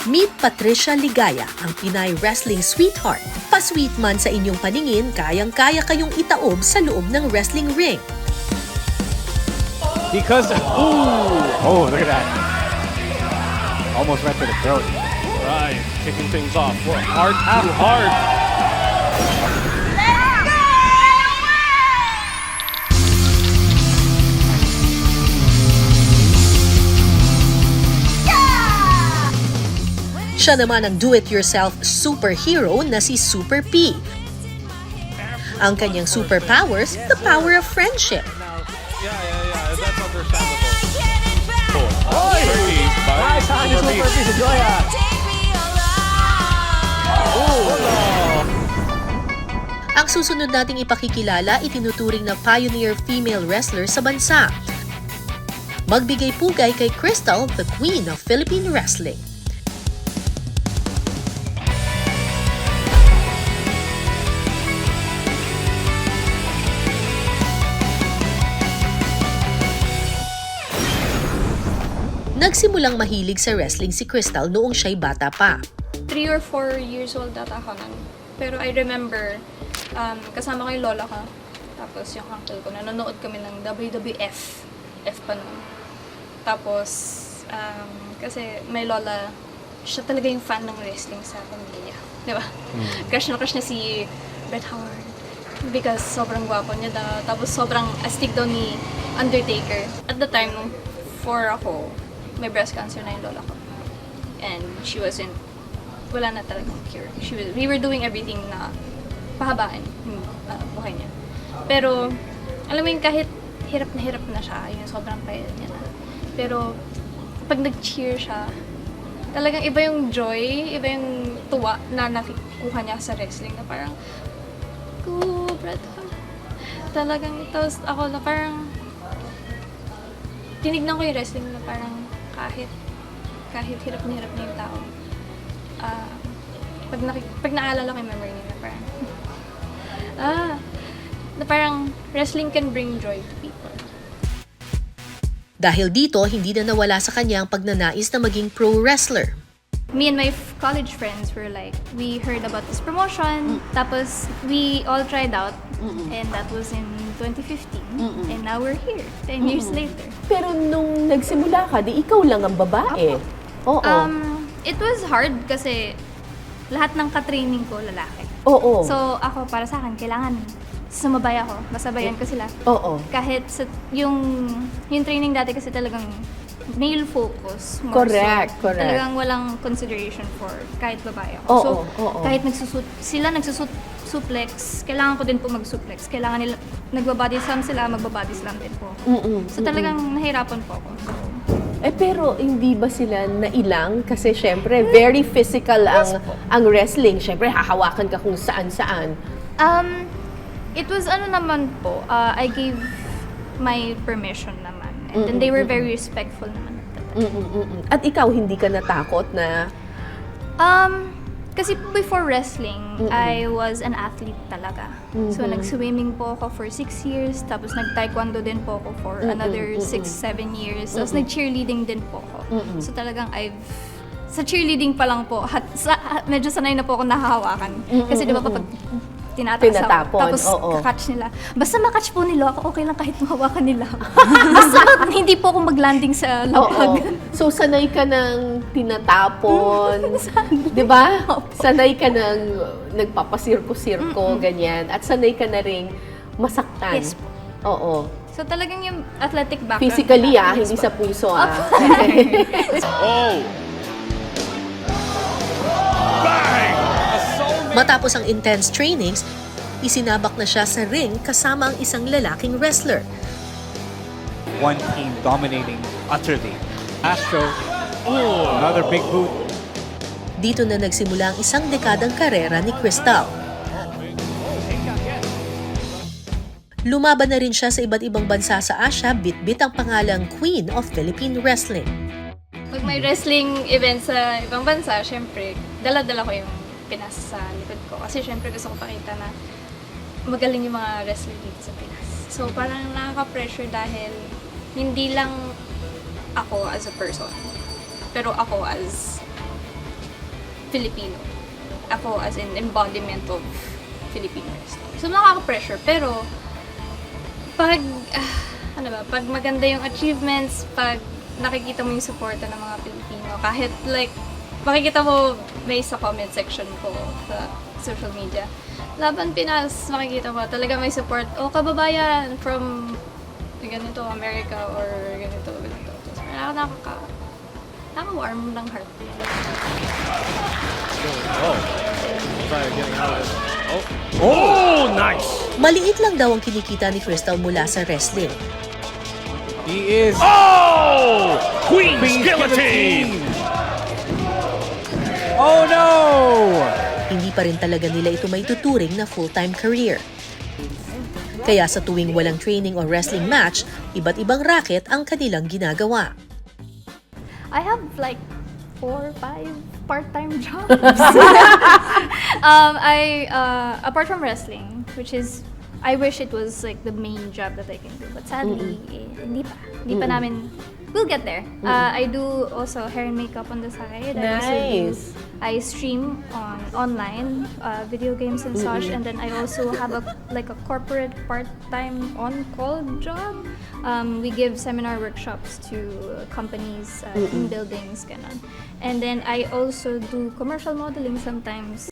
Meet Patricia Ligaya, ang Pinay wrestling sweetheart. Pa-sweet man sa inyong paningin, kayang-kaya kayong itaob sa loob ng wrestling ring. Because, oh, look at that. Almost went to the throat. Right, kicking things off. Hard to hard. Siya naman ang do-it-yourself superhero na si Super P. Ang kanyang superpowers, the power of friendship. Yeah, that's understandable. Oy! Nice on yung Super P si Joya. Ang susunod nating ipakikilala, itinuturing na pioneer female wrestler sa bansa. Magbigay pugay kay Crystal, the queen of Philippine wrestling. Nagsimulang mahilig sa wrestling si Crystal noong siya'y bata pa. 3 or 4 years old data ako nun. Pero I remember, kasama ko yung lola ko. Tapos yung uncle ko, nanonood kami ng WWF. F pa nun. Tapos, kasi may lola, siya talaga yung fan ng wrestling sa pamilya. Di ba? Crush na crush niya si Bret Hart. Because sobrang gwapo niya daw. Tapos sobrang astig daw ni Undertaker. At the time, nung 4 ako, may breast cancer na yung lola ko. And she wasn't, wala na talagang cure. We were doing everything na pahabaan yung buhay niya. Pero, alam mo yung kahit hirap na siya, yung sobrang payat niya na. Pero, pag nag-cheer siya, talagang iba yung joy, iba yung tuwa na nakukuha niya sa wrestling na parang, go, Bret Hart. Talagang, tapos ako na parang, tinignan ko yung wrestling na parang, kahit hirap na yung tao. Pag naalala ko yung memory niya na parang, na parang wrestling can bring joy to people. Dahil dito, hindi na nawala sa kanya ang pagnanais na maging pro wrestler. Me and my college friends were like, we heard about this promotion, tapos we all tried out, and that was in 2015, and now we're here, 10 years later. Pero nung nagsimula ka, di ikaw lang ang babae. Oo. It was hard kasi lahat ng ka-training ko lalaki. Oo. So ako, para sa akin, kailangan sumabay ako, masabayan ko sila. Oo. Kahit yung training dati kasi talagang male focus. Correct. Talagang walang consideration for kahit babae ako. Oo, So, oo. kahit nagsusuplex, kailangan ko din po mag-suplex. Kailangan nila, nagbabody slam sila, magbabody slam din po. So talagang nahirapan po ako. So, Pero hindi ba sila nailang? Kasi syempre, very physical ang wrestling. Syempre, hahawakan ka kung saan-saan. It was naman po, I gave my permission naman. And then they were very respectful naman. At ikaw, hindi ka natakot na... Kasi before wrestling, I was an athlete talaga. So nag-swimming po ako for 6 years, tapos nag-taekwondo din po ako for another 6-7 years. Tapos nag-cheerleading din po ako. So talagang sa cheerleading pa lang po, medyo sanay na po ako nahahawakan. Kasi di ba kapag Tinatapon, tapos oo. kakatch nila. Basta makatch po nila ako, okay lang kahit mahawakan nila. Basta hindi po ako maglanding sa lapag. So, sanay ka ng tinatapon, di ba? Sanay ka ng nagpapasirko-sirko, ganyan. At sanay ka na ring masaktan. Yes po. Oo. So talagang yung athletic background. Physically, nila, hindi yes sa po. puso, Oh! Bang! Matapos ang intense trainings, isinabak na siya sa ring kasama ang isang lalaking wrestler. One team dominating utterly. Astro, another big boot. Dito na nagsimula ang isang dekadang karera ni Crystal. Lumaban na rin siya sa iba't ibang bansa sa Asia, bitbit ang pangalang Queen of Philippine Wrestling. Pag may wrestling event sa ibang bansa, syempre, dala-dala ko yung Pinas sa likod ko. Kasi syempre gusto ko pakita na magaling yung mga wrestler dito sa Pinas. So parang nakaka-pressure dahil hindi lang ako as a person, pero ako as Filipino. Ako as in embodiment of Filipino wrestling. So nakaka-pressure, pero pag, pag maganda yung achievements, pag nakikita mo yung suporta ng mga Pilipino, kahit like, makikita mo may sa comment section ko sa social media, Laban Pinas, makikita mo talaga may support, kababayan from ganito, America, or ganito. So, nakaka-warm ng heart. Oh. Try getting out of it. Oh, nice. Maliit lang daw ang kinikita ni Crystal mula sa wrestling. He is Oh! Queen's Queen's Guillotine! Oh no! Hindi pa rin talaga nila ito may tuturing na full-time career. Kaya sa tuwing walang training o wrestling match, iba't ibang racket ang kanilang ginagawa. I have like 4 or 5 part-time jobs. Apart from wrestling, which is, I wish it was like the main job that I can do. But sadly, hindi pa. Hindi pa namin, we'll get there. I do also hair and makeup on the side. Nice. I stream online, video games and such, and then I also have a corporate part-time on-call job. We give seminar workshops to companies, team buildings, ganon. And then I also do commercial modeling sometimes.